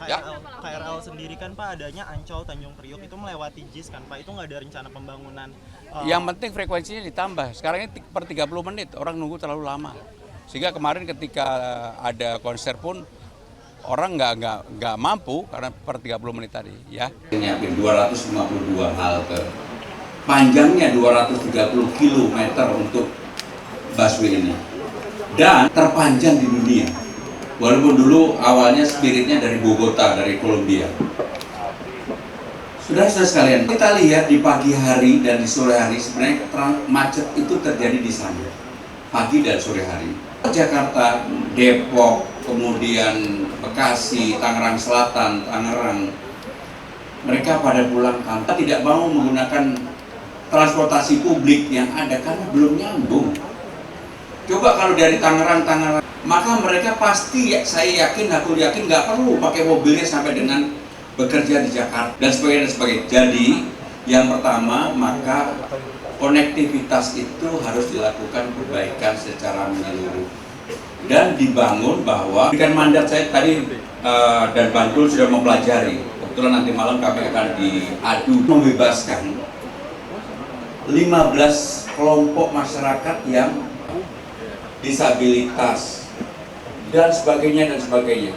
Ya, KRL sendiri kan Pak adanya Ancol Tanjung Priok itu melewati JIS kan Pak, itu nggak ada rencana pembangunan. yang penting frekuensinya ditambah. Sekarang ini per 30 menit, orang nunggu terlalu lama. Sehingga kemarin ketika ada konser pun orang nggak mampu karena per 30 menit tadi. Ya. Nyiapin 252 halte, panjangnya 230 kilometer untuk busway ini. Dan terpanjang di dunia. Walaupun dulu awalnya spiritnya dari Bogota, dari Kolombia. Saudara-saudara sekalian, kita lihat di pagi hari dan di sore hari sebenarnya macet itu terjadi di sana. Pagi dan sore hari. Jakarta, Depok, kemudian Bekasi, Tangerang Selatan, Tangerang. Mereka pada pulang kantor tidak mau menggunakan transportasi publik yang ada karena belum nyambung. Coba kalau dari Tangerang, maka mereka pasti, saya yakin, aku yakin nggak perlu pakai mobilnya sampai dengan bekerja di Jakarta dan sebagainya dan sebagainya. Jadi yang pertama, maka konektivitas itu harus dilakukan perbaikan secara menyeluruh dan dibangun bahwa dengan mandat saya tadi dan Bantul sudah mempelajari. Kebetulan nanti malam kami akan diadu membebaskan 15 kelompok masyarakat yang disabilitas dan sebagainya dan sebagainya.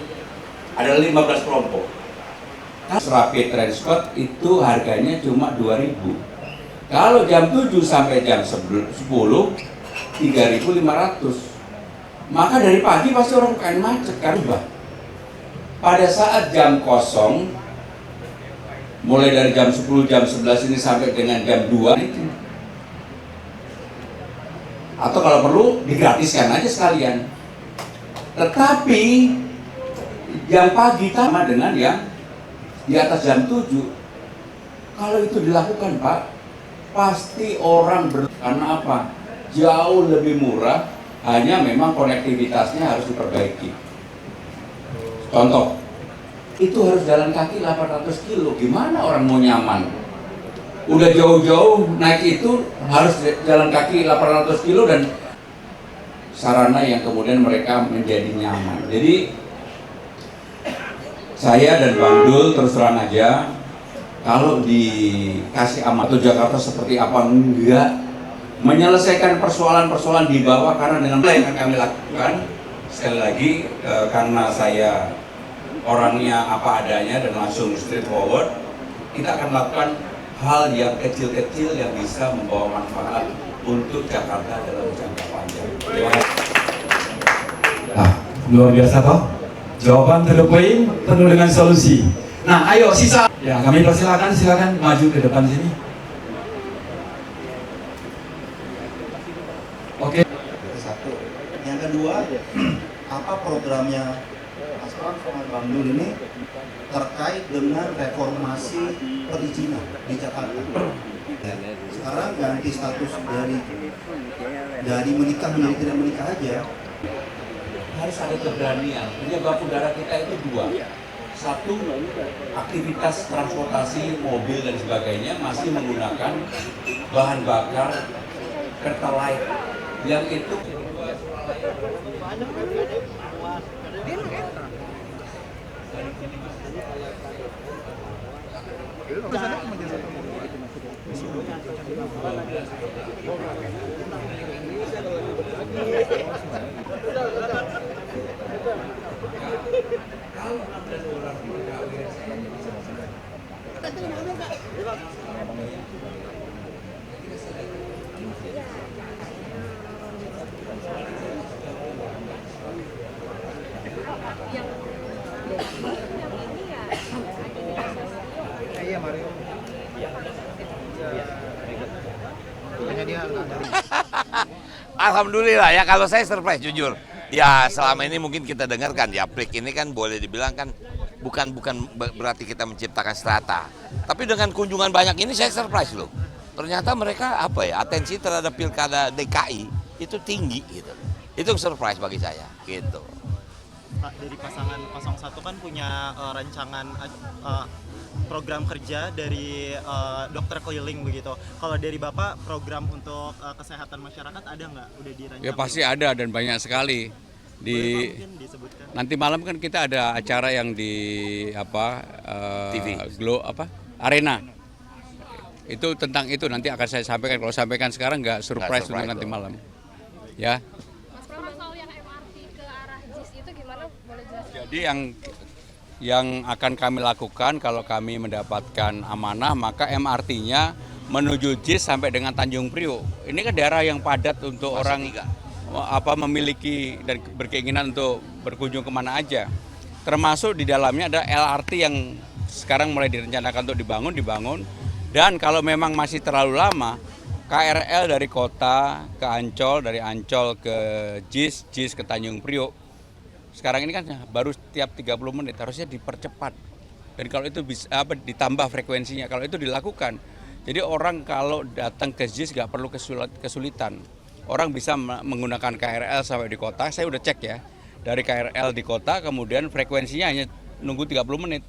Ada 15 kelompok. Rapid transport itu harganya cuma 2.000. Kalau jam 7 sampai jam 10, 3.500. Maka dari pagi pasti orang akan macet kan, Mbak. Pada saat jam kosong, mulai dari jam 10, jam 11 ini sampai dengan jam 2 itu. Atau kalau perlu digratiskan aja sekalian. Tetapi yang pagi sama dengan yang di atas jam 7. Kalau itu dilakukan Pak, pasti orang karena apa? Jauh lebih murah, hanya memang konektivitasnya harus diperbaiki. Contoh, itu harus jalan kaki 800 kilo, gimana orang mau nyaman? Udah jauh-jauh naik itu harus jalan kaki 800 kilo dan sarana yang kemudian mereka menjadi nyaman. Jadi saya dan Bang Dul terus terang aja, kalau dikasih amat atau Jakarta seperti apa, enggak menyelesaikan persoalan-persoalan di bawah, karena dengan yang akan kami lakukan sekali lagi karena saya orangnya apa adanya dan langsung straightforward, kita akan melakukan hal yang kecil-kecil yang bisa membawa manfaat untuk Jakarta dalam jangka panjang. Terima kasih. Nah, luar biasa toh. Jawaban to the point, penuh dengan solusi. Nah, ayo sisa. Ya, kami silakan maju ke depan sini. Oke. Satu. Yang kedua, apa programnya Aswan sama Bang Dul ini terkait dengan reformasi perizinan di Jakarta. Sekarang ganti status dari menikah menjadi tidak menikah aja. Harus ada keberanian. Penyebab udara kita itu dua. Satu, aktivitas transportasi mobil dan sebagainya masih menggunakan bahan bakar pertalite yang itu Alhamdulillah ya, kalau saya surprise jujur. Ya selama ini mungkin kita dengarkan ya Plik ini kan boleh dibilang kan bukan berarti kita menciptakan strata. Tapi dengan kunjungan banyak ini saya surprise loh. Ternyata mereka apa ya, atensi terhadap Pilkada DKI itu tinggi gitu. Itu surprise bagi saya gitu. Pak, dari pasangan 01 kan punya rancangan program kerja dari dokter keliling begitu. Kalau dari Bapak program untuk kesehatan masyarakat ada nggak? Udah dirancang? ya pasti ada dan banyak sekali. di mungkin disebutkan. nanti malam kan kita ada acara yang di TV. Glow Arena. Itu tentang itu nanti akan saya sampaikan. Kalau sampaikan sekarang nggak surprise untuk nanti malam. Ya. Mas Pram, kalau yang MRT ke arah JIS itu gimana? Boleh jelaskan? Jadi yang akan kami lakukan kalau kami mendapatkan amanah, maka MRT-nya menuju JIS sampai dengan Tanjung Priok. Ini kan daerah yang padat untuk orang memiliki dan berkeinginan untuk berkunjung kemana aja. Termasuk di dalamnya ada LRT yang sekarang mulai direncanakan untuk dibangun. Dan kalau memang masih terlalu lama, KRL dari kota ke Ancol, dari Ancol ke JIS ke Tanjung Priok. Sekarang ini kan baru tiap 30 menit, harusnya dipercepat. Dan kalau itu bisa ditambah frekuensinya, kalau itu dilakukan. Jadi orang kalau datang ke JIS nggak perlu kesulitan. Orang bisa menggunakan KRL sampai di kota, saya udah cek ya. Dari KRL di kota, kemudian frekuensinya hanya nunggu 30 menit.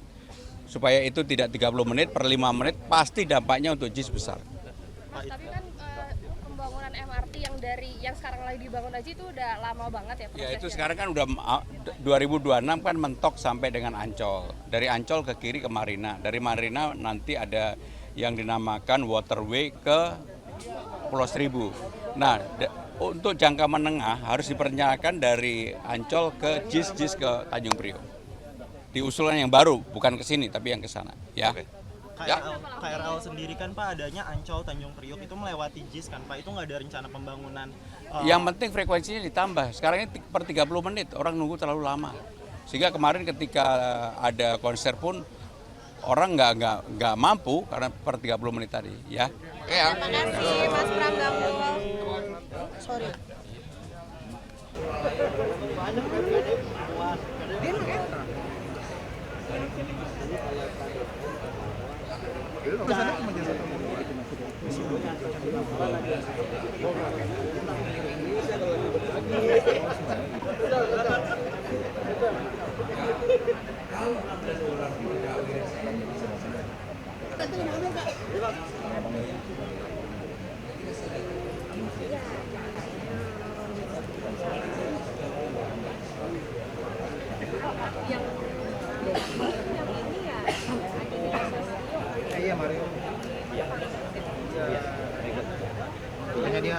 Supaya itu tidak 30 menit per 5 menit, pasti dampaknya untuk JIS besar. Mas, tapi kan pembangunan MRT yang sekarang lagi dibangun aja itu udah lama banget ya prosesnya. Ya itu sekarang kan udah 2026 kan mentok sampai dengan Ancol. Dari Ancol ke kiri ke Marina. Dari Marina nanti ada yang dinamakan waterway ke Pulau Seribu. Nah, untuk jangka menengah harus diperencanakan dari Ancol ke JIS ke Tanjung Priok. Di usulan yang baru, bukan ke sini tapi yang ke sana, ya. Oke. KRL sendiri kan Pak adanya Ancol Tanjung Priok itu melewati JIS kan Pak, itu nggak ada rencana pembangunan. Yang penting frekuensinya ditambah. Sekarang ini per 30 menit, orang nunggu terlalu lama. Sehingga kemarin ketika ada konser pun orang nggak mampu karena per 30 menit tadi, ya. Terima kasih Mas Pram Bangdul. Sorry. Iya Mario. Iya. Hanya dia